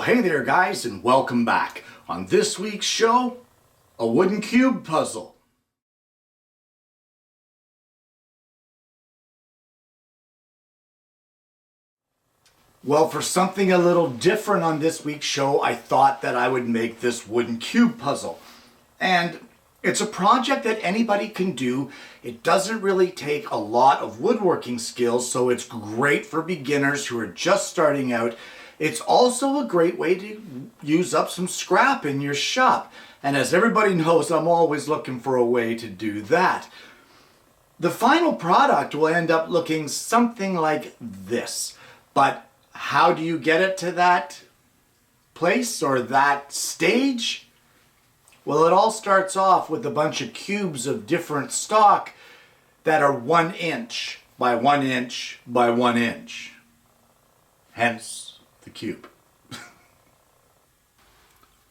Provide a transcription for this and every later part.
Hey there guys, and welcome back. On this week's show, a wooden cube puzzle. Well, for something a little different on this week's show, I thought that I would make this wooden cube puzzle. And it's a project that anybody can do. It doesn't really take a lot of woodworking skills, so it's great for beginners who are just starting out. It's also a great way to use up some scrap in your shop. And as everybody knows, I'm always looking for a way to do that. The final product will end up looking something like this. But how do you get it to that place or that stage? Well, it all starts off with a bunch of cubes of different stock that are 1 inch by 1 inch by 1 inch. Hence the cube.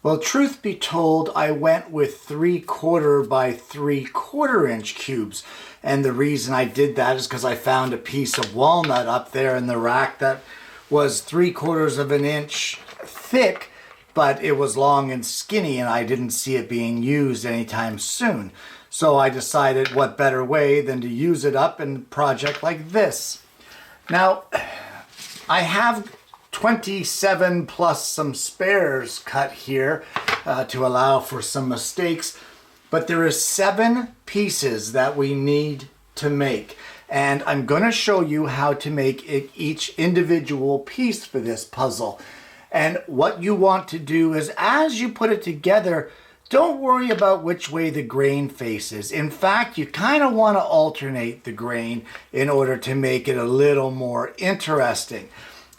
Well, truth be told, I went with 3/4 by 3/4 inch cubes. And the reason I did that is because I found a piece of walnut up there in the rack that was 3/4 of an inch thick, but it was long and skinny and I didn't see it being used anytime soon. So I decided what better way than to use it up in a project like this. Now, I have 27 plus some spares cut here to allow for some mistakes, but there is 7 pieces that we need to make. And I'm going to show you how to make each individual piece for this puzzle. And what you want to do is, as you put it together, don't worry about which way the grain faces. In fact, you kind of want to alternate the grain in order to make it a little more interesting.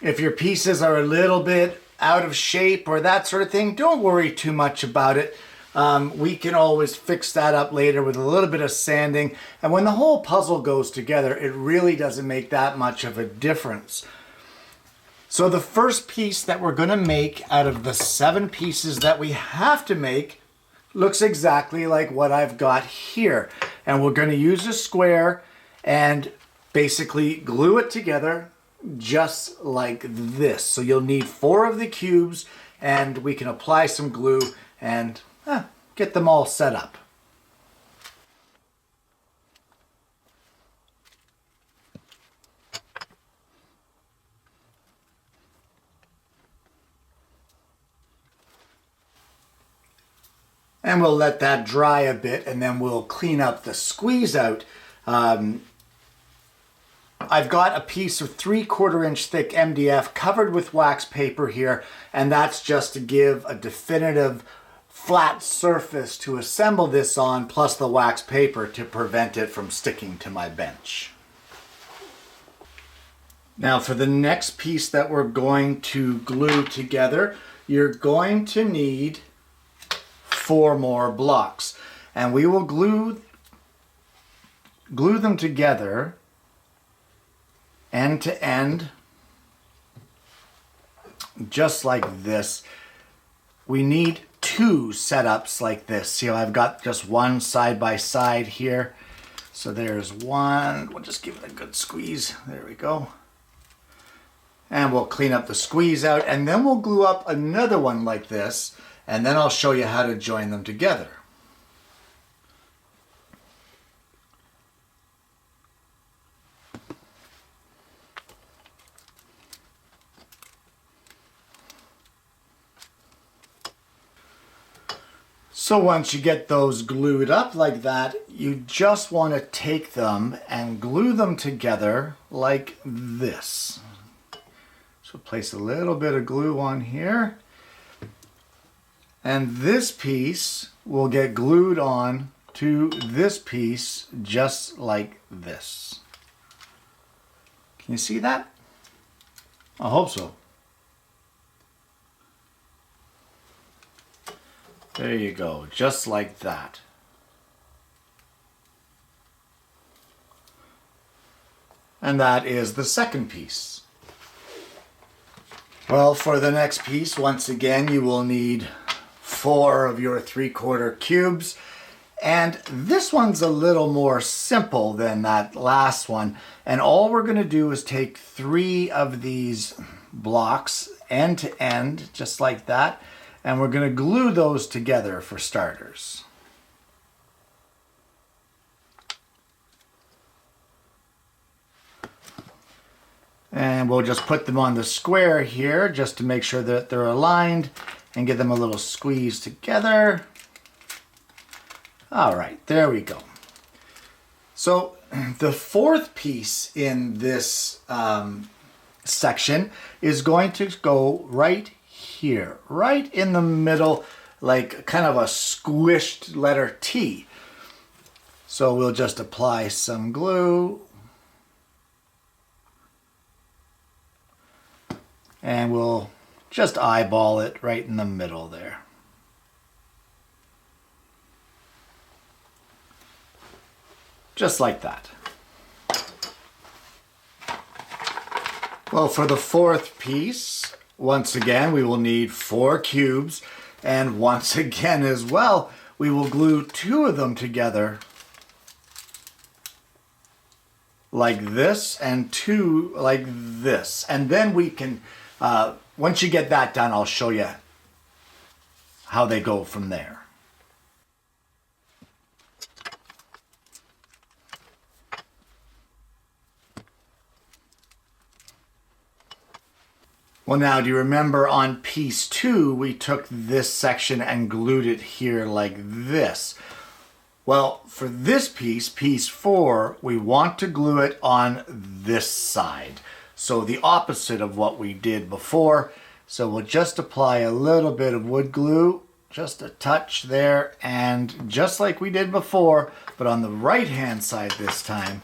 If your pieces are a little bit out of shape or that sort of thing, don't worry too much about it. We can always fix that up later with a little bit of sanding. And when the whole puzzle goes together, it really doesn't make that much of a difference. So the first piece that we're going to make out of the 7 pieces that we have to make looks exactly like what I've got here. And we're going to use a square and basically glue it together just like this. So you'll need 4 of the cubes and we can apply some glue and get them all set up. And we'll let that dry a bit and then we'll clean up the squeeze out. I've got a piece of 3/4 inch thick MDF covered with wax paper here, and that's just to give a definitive flat surface to assemble this on, plus the wax paper to prevent it from sticking to my bench. Now for the next piece that we're going to glue together, you're going to need 4 more blocks, and we will glue them together end to end, just like this. We need 2 setups like this. See how I've got just one side by side here. So there's one. We'll just give it a good squeeze. There we go. And we'll clean up the squeeze out, and then we'll glue up another one like this, and then I'll show you how to join them together. So once you get those glued up like that, you just want to take them and glue them together like this. So place a little bit of glue on here. And this piece will get glued on to this piece just like this. Can you see that? I hope so. There you go, just like that. And that is the second piece. Well, for the next piece, once again, you will need 4 of your 3/4 cubes. And this one's a little more simple than that last one. And all we're going to do is take 3 of these blocks end to end, just like that. And we're going to glue those together for starters. And we'll just put them on the square here just to make sure that they're aligned and give them a little squeeze together. All right, there we go. So the fourth piece in this section is going to go right here, right in the middle, like kind of a squished letter T. So we'll just apply some glue. And we'll just eyeball it right in the middle there. Just like that. Well, for the fourth piece, once again, we will need 4 cubes. And once again as well, we will glue 2 of them together like this and 2 like this. And then we can, once you get that done, I'll show you how they go from there. Well, now, do you remember on piece 2, we took this section and glued it here like this? Well, for this piece, piece 4, we want to glue it on this side. So the opposite of what we did before. So we'll just apply a little bit of wood glue, just a touch there, and just like we did before, but on the right-hand side this time.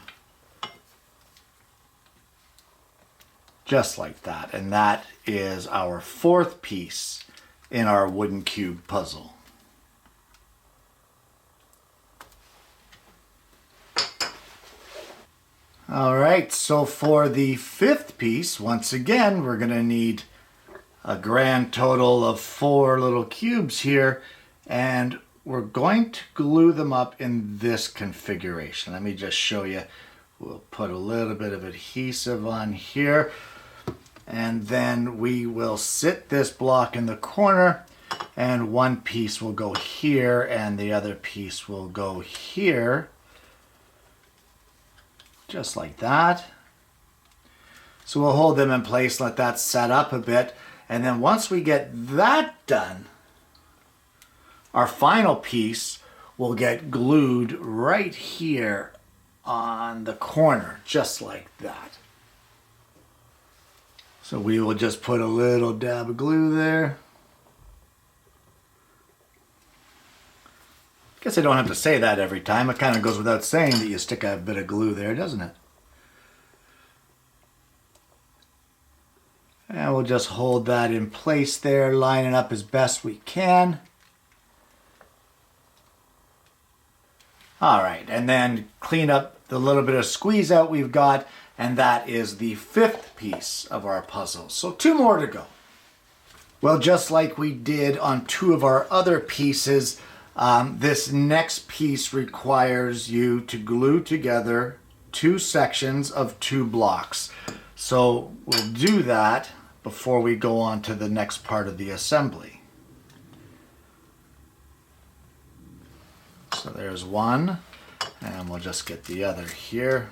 Just like that. And that is our fourth piece in our wooden cube puzzle. All right, so for the fifth piece, once again, we're going to need a grand total of 4 little cubes here, and we're going to glue them up in this configuration. Let me just show you. We'll put a little bit of adhesive on here. And then we will sit this block in the corner, and one piece will go here and the other piece will go here. Just like that. So we'll hold them in place, let that set up a bit. And then once we get that done, our final piece will get glued right here on the corner, just like that. So we will just put a little dab of glue there. Guess I don't have to say that every time. It kind of goes without saying that you stick a bit of glue there, doesn't it? And we'll just hold that in place there, line it up as best we can. All right, and then clean up the little bit of squeeze out we've got. And that is the fifth piece of our puzzle. So 2 more to go. Well, just like we did on 2 of our other pieces, this next piece requires you to glue together 2 sections of 2 blocks. So we'll do that before we go on to the next part of the assembly. So there's one, and we'll just get the other here.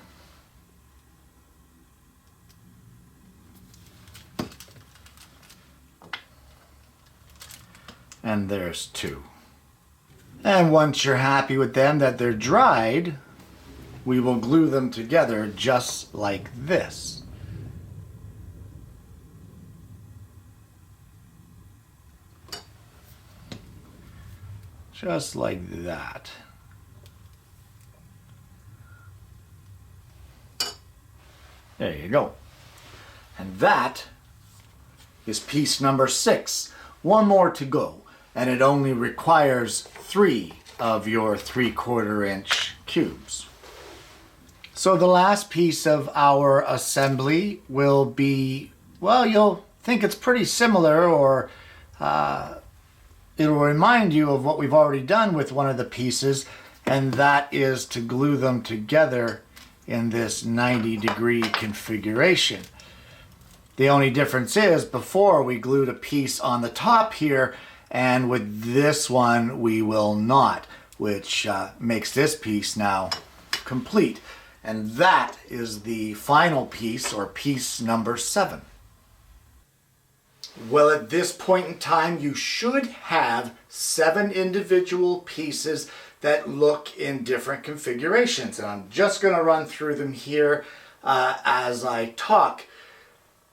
And there's 2. And once you're happy with them, that they're dried, we will glue them together just like this. Just like that. There you go. And that is piece number 6. 1 more to go. And it only requires 3 of your 3/4 inch cubes. So the last piece of our assembly will be, well, you'll think it's pretty similar, or it'll remind you of what we've already done with one of the pieces, and that is to glue them together in this 90-degree configuration. The only difference is before we glued a piece on the top here, and with this one we will not, which makes this piece now complete. And that is the final piece, or piece number 7. Well, at this point in time, you should have 7 individual pieces that look in different configurations. And I'm just going to run through them here as I talk.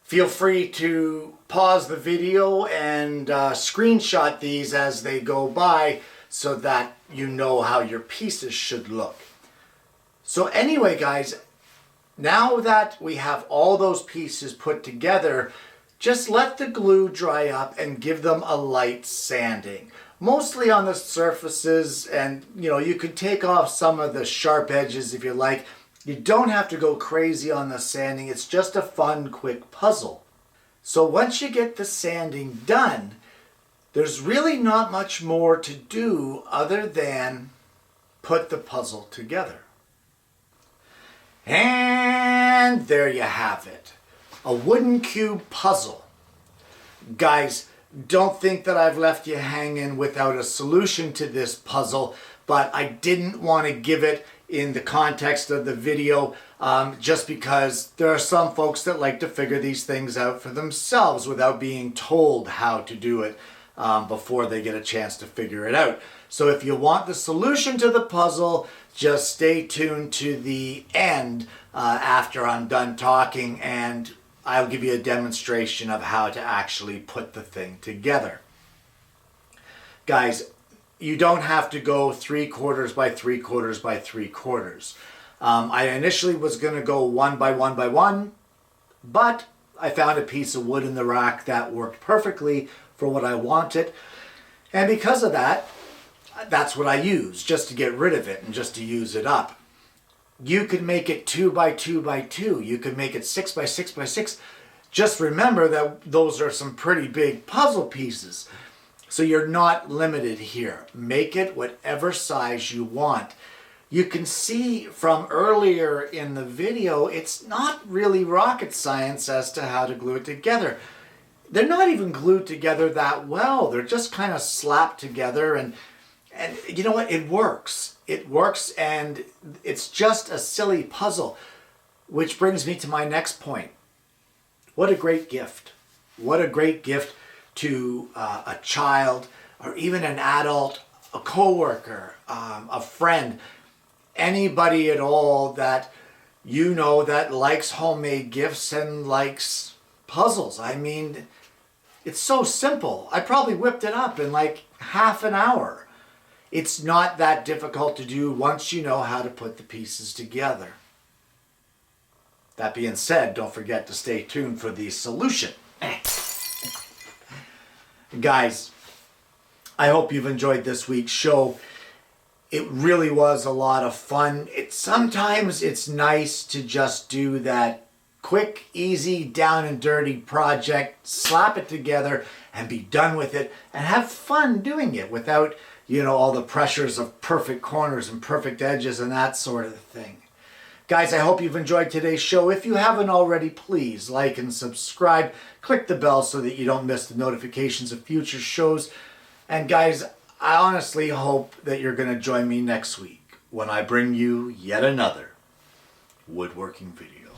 Feel free to pause the video and screenshot these as they go by so that you know how your pieces should look. So anyway, guys, now that we have all those pieces put together, just let the glue dry up and give them a light sanding. Mostly on the surfaces, and you could take off some of the sharp edges if you like. You don't have to go crazy on the sanding. It's just a fun, quick puzzle. So once you get the sanding done, there's really not much more to do other than put the puzzle together. And there you have it. A wooden cube puzzle. Guys, don't think that I've left you hanging without a solution to this puzzle, but I didn't want to give it in the context of the video just because there are some folks that like to figure these things out for themselves without being told how to do it before they get a chance to figure it out. So if you want the solution to the puzzle, just stay tuned to the end after I'm done talking, and I'll give you a demonstration of how to actually put the thing together. Guys, you don't have to go 3/4 by 3/4 by 3/4. I initially was going to go 1 by 1 by 1, but I found a piece of wood in the rack that worked perfectly for what I wanted. And because of that, that's what I use, just to get rid of it and just to use it up. You could make it 2 by 2 by 2. You could make it 6 by 6 by 6. Just remember that those are some pretty big puzzle pieces. So you're not limited here. Make it whatever size you want. You can see from earlier in the video, it's not really rocket science as to how to glue it together. They're not even glued together that well. They're just kind of slapped together, and you know what? It works. It works, and it's just a silly puzzle. Which brings me to my next point. What a great gift. What a great gift to a child, or even an adult, a coworker, a friend, anybody at all that you know that likes homemade gifts and likes puzzles. I mean, it's so simple. I probably whipped it up in like half an hour. It's not that difficult to do once you know how to put the pieces together. That being said, don't forget to stay tuned for the solution. Guys, I hope you've enjoyed this week's show. It really was a lot of fun. Sometimes it's nice to just do that quick, easy, down and dirty project, slap it together and be done with it, and have fun doing it without, all the pressures of perfect corners and perfect edges and that sort of thing. Guys, I hope you've enjoyed today's show. If you haven't already, please like and subscribe. Click the bell so that you don't miss the notifications of future shows. And guys, I honestly hope that you're going to join me next week when I bring you yet another woodworking video.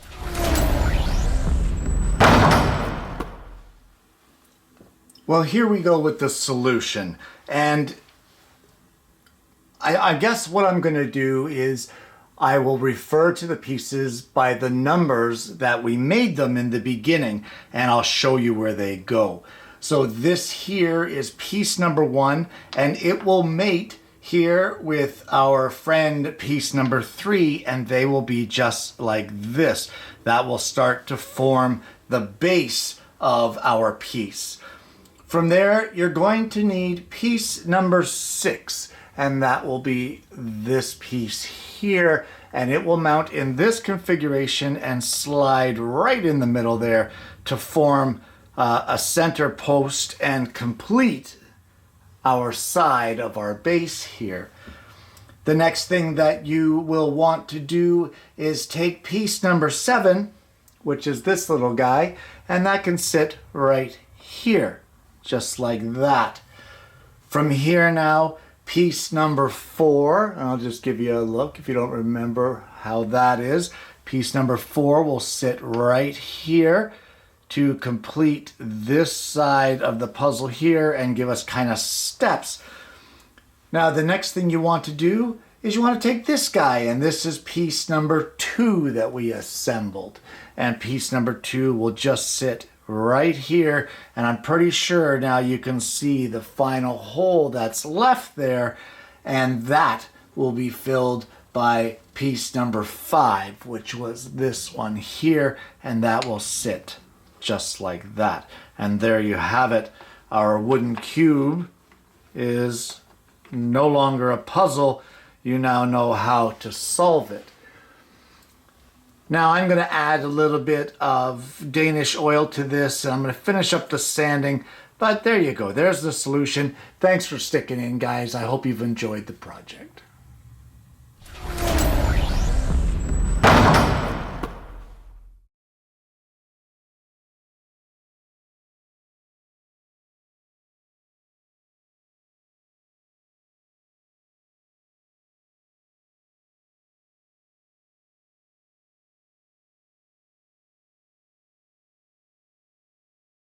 Well, here we go with the solution. And I guess what I'm going to do is I will refer to the pieces by the numbers that we made them in the beginning, and I'll show you where they go. So this here is piece number 1, and it will mate here with our friend piece number 3, and they will be just like this. That will start to form the base of our piece. From there, you're going to need piece number 6, and that will be this piece here, and it will mount in this configuration and slide right in the middle there to form a center post and complete our side of our base here. The next thing that you will want to do is take piece number 7, which is this little guy, and that can sit right here, just like that. From here now, piece number 4, and I'll just give you a look if you don't remember how that is. Piece number 4 will sit right here to complete this side of the puzzle here and give us kind of steps. Now the next thing you want to do is you want to take this guy, and this is piece number 2 that we assembled. And piece number 2 will just sit right here, and I'm pretty sure now you can see the final hole that's left there, and that will be filled by piece number 5, which was this one here, and that will sit just like that. And there you have it. Our wooden cube is no longer a puzzle. You now know how to solve it. Now I'm going to add a little bit of Danish oil to this, and I'm going to finish up the sanding. But there you go. There's the solution. Thanks for sticking in, guys. I hope you've enjoyed the project.